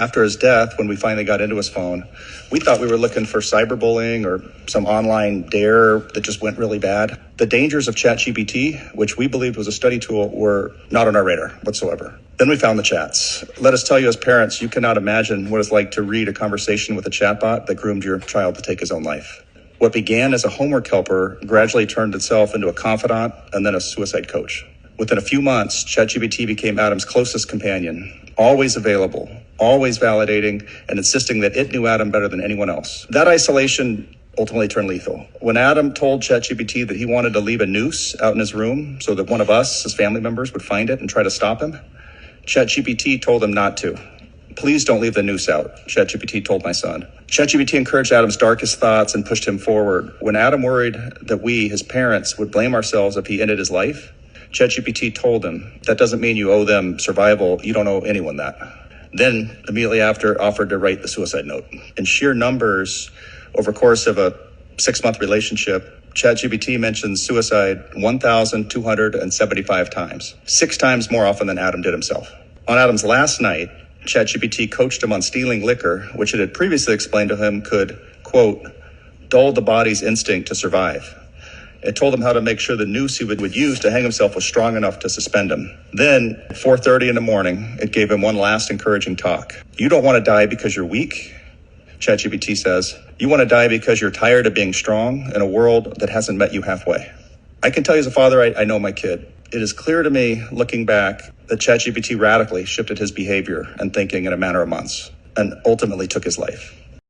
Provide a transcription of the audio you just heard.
After his death, when we finally got into his phone, we thought we were looking for cyberbullying or some online dare that just went really bad. The dangers of ChatGPT, which we believed was a study tool, were not on our radar whatsoever. Then we found the chats. Let us tell you as parents, you cannot imagine what it's like to read a conversation with a chatbot that groomed your child to take his own life. What began as a homework helper gradually turned itself into a confidant and then a suicide coach. Within a few months, ChatGPT became Adam's closest companion, always available, always validating, and insisting that it knew Adam better than anyone else. That isolation ultimately turned lethal. When Adam told ChatGPT that he wanted to leave a noose out in his room so that one of us, his family members, would find it and try to stop him, ChatGPT told him not to. Please don't leave the noose out, ChatGPT told my son. ChatGPT encouraged Adam's darkest thoughts and pushed him forward. When Adam worried that we, his parents, would blame ourselves if he ended his life, ChatGPT told him, that doesn't mean you owe them survival. You don't owe anyone that. Then, immediately after, offered to write the suicide note. In sheer numbers, over the course of a 6-month relationship, ChatGPT mentions suicide 1,275 times, 6 times more often than Adam did himself. On Adam's last night, ChatGPT coached him on stealing liquor, which it had previously explained to him could, quote, dull the body's instinct to survive. It told him how to make sure the noose he would use to hang himself was strong enough to suspend him. Then, 4:30 in the morning, it gave him one last encouraging talk. You don't want to die because you're weak, ChatGPT says. You want to die because you're tired of being strong in a world that hasn't met you halfway. I can tell you as a father, I know my kid. It is clear to me, looking back, that ChatGPT radically shifted his behavior and thinking in a matter of months and ultimately took his life.